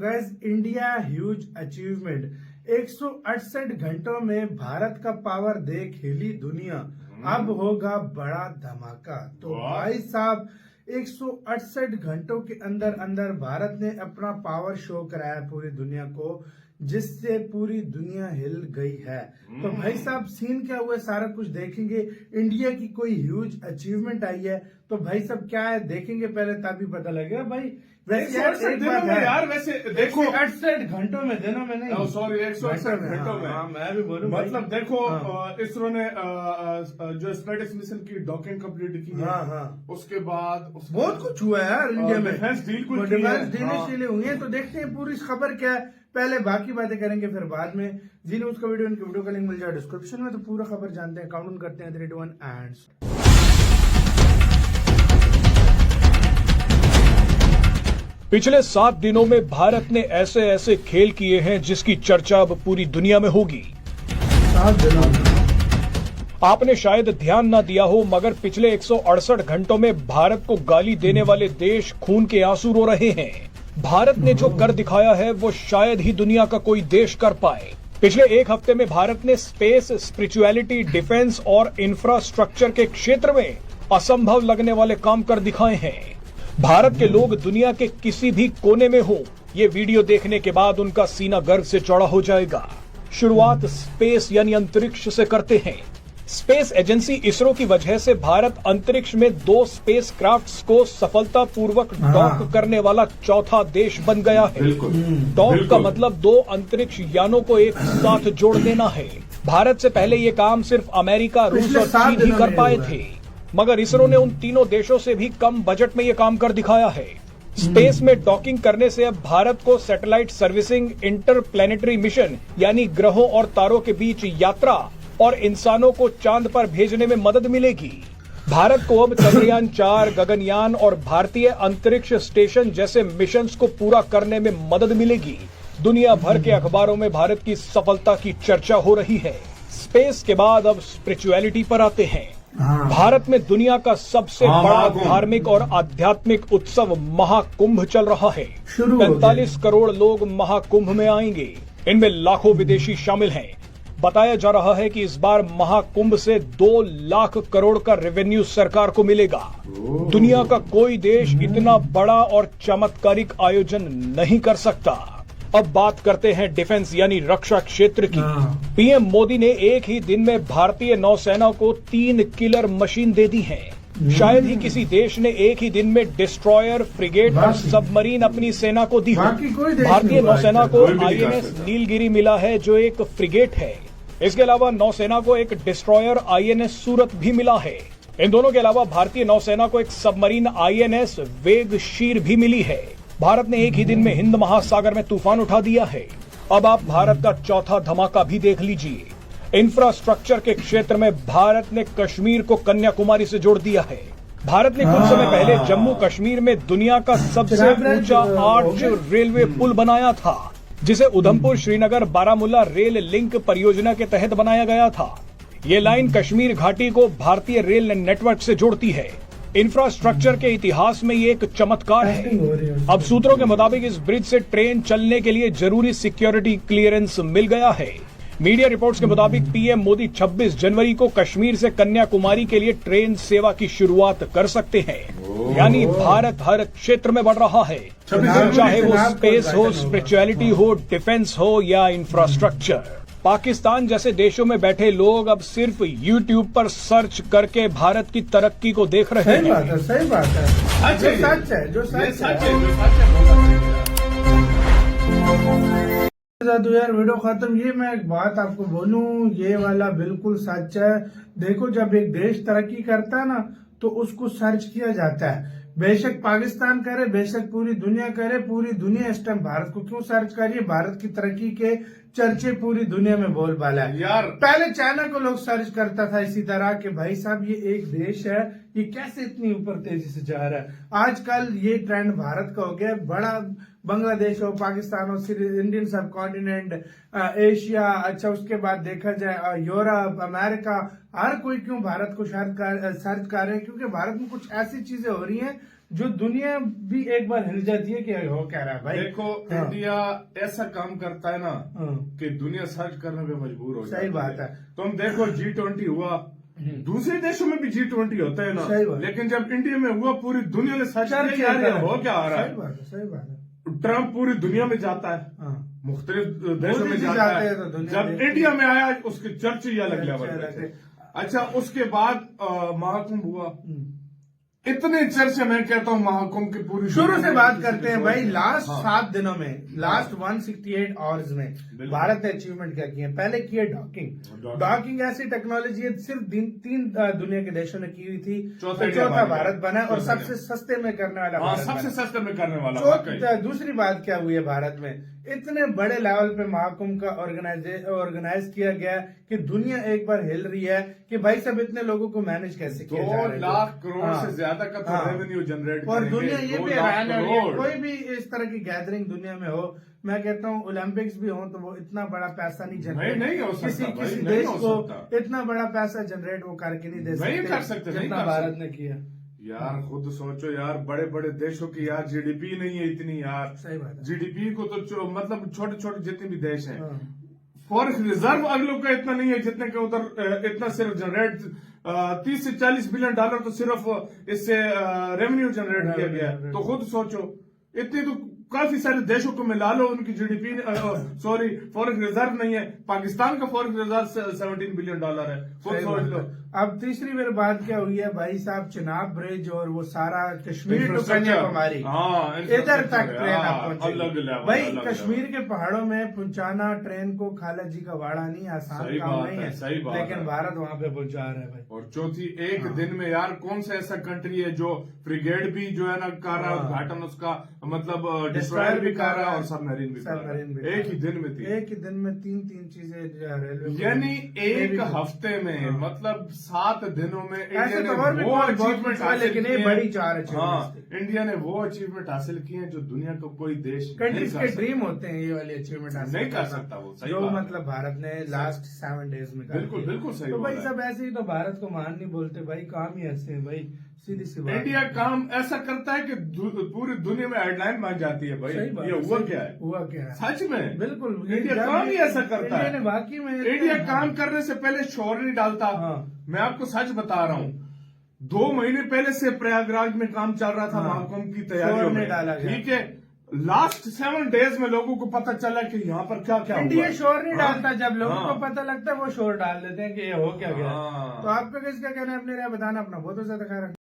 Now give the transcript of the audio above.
Guys India huge achievement 168 घंटों में भारत का पावर देख हिली दुनिया। अब होगा बड़ा धमाका। तो भाई साहब 168 घंटों के अंदर अंदर भारत ने अपना पावर शो कराया पूरी दुनिया को, जिससे पूरी दुनिया हिल गई है। तो भाई साहब सीन क्या हुआ सारा कुछ देखेंगे। इंडिया की कोई ह्यूज अचीवमेंट आई है तो भाई साहब क्या है देखेंगे पहले, तभी पता लगेगा भाई। वैसे यार वैसे देखो 68 घंटों में दिनों में नहीं, सॉरी 168 घंटों में। हाँ, मैं भी बोलूं मतलब देखो इसरो ने जो स्पेस मिशन की डॉकिंग कंप्लीट की है। उसके बाद बहुत कुछ हुआ है यार इंडिया में। डिफेंस डील कुछ डील हुई है। तो देखते हैं पूरी खबर क्या है, पहले बाकी बातें करेंगे फिर बाद में। जी न्यूज का वीडियो इनके वीडियो का लिंक मिल जाए डिस्क्रिप्शन में। तो पूरा खबर जानते हैं, काउंट करते हैं 3 2 1 एंड। पिछले 7 दिनों में भारत ने ऐसे ऐसे खेल किए हैं जिसकी चर्चा अब पूरी दुनिया में होगी। 7 दिनों में आपने शायद ध्यान ना दिया हो, मगर पिछले 168 घंटों में भारत को गाली देने वाले देश खून के आंसू रो रहे हैं। भारत ने जो कर दिखाया है वो शायद ही दुनिया का कोई देश कर पाए। पिछले एक हफ्ते में भारत ने स्पेस, स्पिरिचुअलिटी, डिफेंस और इंफ्रास्ट्रक्चर के क्षेत्र में असंभव लगने वाले काम कर दिखाए हैं। भारत के लोग दुनिया के किसी भी कोने में हो, ये वीडियो देखने के बाद उनका सीना गर्व से चौड़ा हो जाएगा। शुरुआत स्पेस यानी अंतरिक्ष से करते हैं। स्पेस एजेंसी इसरो की वजह से भारत अंतरिक्ष में 2 स्पेस क्राफ्ट्स को सफलतापूर्वक डॉक करने वाला चौथा देश बन गया है। डॉक का मतलब 2 अंतरिक्ष यानों को एक साथ जोड़ देना है। भारत से पहले ये काम सिर्फ अमेरिका, रूस और चीन ही कर पाए थे, मगर इसरो ने उन तीनों देशों से भी कम बजट में ये काम कर दिखाया है। स्पेस में डॉकिंग करने से अब भारत को सैटेलाइट सर्विसिंग, इंटरप्लैनेटरी मिशन यानी ग्रहों और तारों के बीच यात्रा और इंसानों को चांद पर भेजने में मदद मिलेगी। भारत को अब चंद्रयान 4, गगनयान और भारतीय अंतरिक्ष स्टेशन जैसे मिशंस को पूरा करने में मदद मिलेगी। दुनिया भर के अखबारों में भारत की सफलता की चर्चा हो रही है। स्पेस के बाद अब स्पिरिचुअलिटी पर आते हैं। भारत में दुनिया का सबसे बड़ा धार्मिक और आध्यात्मिक उत्सव महाकुंभ चल रहा है। 45 करोड़ लोग महाकुंभ में आएंगे। इनमें लाखों विदेशी शामिल हैं। बताया जा रहा है कि इस बार महाकुंभ से 2 लाख करोड़ का रेवेन्यू सरकार को मिलेगा। दुनिया का कोई देश इतना बड़ा और चमत्कारिक आयोजन नहीं कर सकता। अब बात करते हैं डिफेंस यानी रक्षा क्षेत्र की। पीएम मोदी ने एक ही दिन में भारतीय नौसेना को 3 किलर मशीन दे दी हैं। शायद ही किसी देश ने एक ही दिन में डिस्ट्रॉयर, फ्रिगेट और सबमरीन अपनी सेना को दी हो। भारतीय नौसेना को आईएनएस नीलगिरी मिला है जो एक फ्रिगेट है। इसके अलावा नौसेना को एक डिस्ट्रॉयर आईएनएस सूरत भी मिला है। इन दोनों के अलावा भारतीय नौसेना को एक सबमरीन आईएनएस वेगशीर भी मिली है। भारत ने एक ही दिन में हिंद महासागर में तूफान उठा दिया है। अब आप भारत का चौथा धमाका भी देख लीजिए। इंफ्रास्ट्रक्चर के क्षेत्र में भारत ने कश्मीर को कन्याकुमारी से जोड़ दिया है। भारत ने कुछ समय पहले जम्मू कश्मीर में दुनिया का सबसे ऊंचा आर्च रेलवे पुल बनाया था, जिसे उधमपुर श्रीनगर बारामूला रेल लिंक परियोजना के तहत बनाया गया था। ये लाइन कश्मीर घाटी को भारतीय रेल नेटवर्क से जोड़ती है। इंफ्रास्ट्रक्चर के इतिहास में ये एक चमत्कार है। अब सूत्रों के मुताबिक इस ब्रिज से ट्रेन चलने के लिए जरूरी सिक्योरिटी क्लियरेंस मिल गया है। मीडिया रिपोर्ट्स के मुताबिक पीएम मोदी 26 जनवरी को कश्मीर से कन्याकुमारी के लिए ट्रेन सेवा की शुरुआत कर सकते हैं। यानी भारत हर क्षेत्र में बढ़ रहा है, चाहे वो स्पेस हो, स्पिरिचुअलिटी हो, डिफेंस हो या इंफ्रास्ट्रक्चर। पाकिस्तान जैसे देशों में बैठे लोग अब सिर्फ YouTube पर सर्च करके भारत की तरक्की को देख रहे हैं। सही बात है। जो सच है यार वीडियो खत्म। ये मैं एक बात आपको बोलूं, ये वाला बिल्कुल सच है। देखो जब एक देश तरक्की करता है ना तो उसको सर्च किया जाता है। बेशक पाकिस्तान करे, बेशक पूरी दुनिया करे, पूरी दुनिया इस टाइम भारत को क्यों सर्च कर रही है। भारत की तरक्की के चर्चे पूरी दुनिया में बोलबाला है यार। पहले चाइना को लोग सर्च करता था इसी तरह के भाई साहब ये एक देश है, ये कैसे इतनी ऊपर तेजी से जा रहा है। आजकल ये ट्रेंड भारत का हो गया। बड़ा बांग्लादेश हो, पाकिस्तान हो, इंडियन सब कॉन्टिनेंट, एशिया, अच्छा उसके बाद देखा जाए यूरोप, अमेरिका, हर कोई क्यों भारत को सर्च कर रहे हैं, क्योंकि भारत में कुछ ऐसी चीजें हो रही हैं जो दुनिया भी एक बार हिल जाती है कि हो क्या रहा है भाई। देखो इंडिया ऐसा काम करता है ना कि दुनिया सर्च करने पे मजबूर हो जाती है। सही बात है। तुम देखो G20 हुआ, दूसरे देशों में भी G20 होता है ना, सही बात। लेकिन जब इंडिया में हुआ पूरी दुनिया ने सर्च किया यार ये हो क्या आ रहा सही बात है, सही बात है। है। ट्रम्प पूरी दुनिया में जाता है, मुख्तलिफ देशों में मोदी जी जाता जाते है, हैं तो दुनिया जब देखती है। इंडिया में आया उसके चर्चे ही अलग लेवल चर्चे पे अलग थे। अच्छा, उसके बाद महाकुंभ हुआ, इतने चर्चे, मैं कहता हूँ महाकुंभ की पूरी शुरू दुनिया से में बात किसी करते की हैं भाई। सोच नहीं। लास्ट हाँ। 7 दिनों में, लास्ट 168 आवर्स में भारत ने अचीवमेंट क्या किया। पहले किए डॉकिंग। डॉकिंग ऐसी टेक्नोलॉजी है सिर्फ तीन दुनिया के देशों ने की हुई थी, चौथा भारत बना और सबसे सस्ते में करने वाला हाँ, भारत सबसे बना। सस्ते में करने वाला। दूसरी बात क्या हुई है, भारत में इतने बड़े लेवल पे महाकुंभ का ऑर्गेनाइज किया गया कि दुनिया एक बार हिल रही है कि भाई सब इतने लोगों को मैनेज कैसे किया जा रहा है। 2 लाख करोड़ हाँ। से ज्यादा का तो हाँ। रेवेन्यू जनरेट और दुनिया ये भी हैरान है, करोड़। कोई भी इस तरह की गैदरिंग दुनिया में हो, मैं कहता हूँ ओलंपिक्स भी हो तो वो इतना बड़ा पैसा नहीं जनरेट, नहीं हो सकता किसी भाई, किसी नहीं देश हो को सकता। इतना बड़ा पैसा जनरेट वो करके नहीं दे सकते, नहीं कर सकते, नहीं जितना कर भारत सकते। ने किया। यार खुद सोचो यार, बड़े बड़े देशों की यार जीडीपी नहीं है इतनी यार। सही बात है। जीडीपी को तो मतलब छोटे छोटे जितने भी देश हैं, हाँ। फॉरेन रिजर्व अगलों का इतना नहीं है जितने के उधर इतना सिर्फ जनरेट 30 से 40 बिलियन डॉलर तो सिर्फ इससे रेवेन्यू जनरेट किया गया है। तो खुद सोचो, इतनी तो काफी सारे देशों को मिला लो, उनकी जीडीपी सॉरी फॉरेन रिजर्व नहीं है। पाकिस्तान का फॉरेन रिजर्व 17 बिलियन डॉलर है, खुद सोच लो। अब तीसरी मेरी बात क्या हुई है भाई साहब, चिनाब ब्रिज और वो सारा कश्मीर टू Infrastructure। कन्याकुमारी, हाँ, इधर तक infrastructure, ट्रेन हाँ, आप पहुंचे अलग level, भाई। अलग कश्मीर level। के पहाड़ों में पहुंचाना ट्रेन को खाला जी का वाड़ा नहीं, आसान सही काम बात नहीं है, है, सही बात लेकिन है। भारत वहां पे पहुंचा रहा है भाई। और चौथी, एक दिन में यार कौन सा ऐसा कंट्री है जो फ्रिगेड भी जो है ना कर रहा है उद्घाटन, उसका मतलब डिस्ट्रॉयर भी कर रहा है और सबमरीन भी कर रहा है। एक ही दिन में एक ही दिन में तीन चीजें रेलवे, यानी एक हफ्ते में मतलब 7 दिनों में ऐसे इंडिया तो ने और भी वो बहुत अचीवमेंट कुछ है, लेकिन ये बड़ी 4 अचीवमेंट इंडिया ने वो अचीवमेंट हासिल किए हैं जो दुनिया का कोई देश कंट्रीज के ड्रीम होते हैं, ये वाली अचीवमेंट नहीं कर सकता वो। सही जो बात है। मतलब भारत ने लास्ट 7 डेज में कर बिल्कुल दिया। बिल्कुल सही तो भाई बोला है। सब ऐसे ही तो भारत को मान नहीं बोलते भाई, काम ही ऐसे है भाई, सीधी सी बात। इंडिया काम ऐसा करता है कि पूरी दुनिया में हेडलाइन बन जाती है भाई। सही बात ये है, हुआ सही- क्या है, हुआ क्या है सच में बिल्कुल। इंडिया जब काम ही ऐसा करता इंडिया है। ने वाकई में इंडिया काम करने से पहले शोर नहीं डालता। हाँ। मैं आपको सच बता रहा हूँ, 2 महीने पहले से प्रयागराज में काम चल रहा था हाँ। महाकुंभ की तैयारियों शोर में, नहीं डाला गया। ठीक है। लास्ट 7 डेज में लोगों को पता चला कि यहाँ पर क्या क्या हुआ इंडिया है। शोर नहीं हाँ। डालता, जब लोगों हाँ। को पता लगता है वो शोर डाल देते हैं कि ये हो क्या गया। हाँ। तो आपका किसका कहना है, अपने राय बताना, अपना बहुत ज्यादा ख्याल रखना।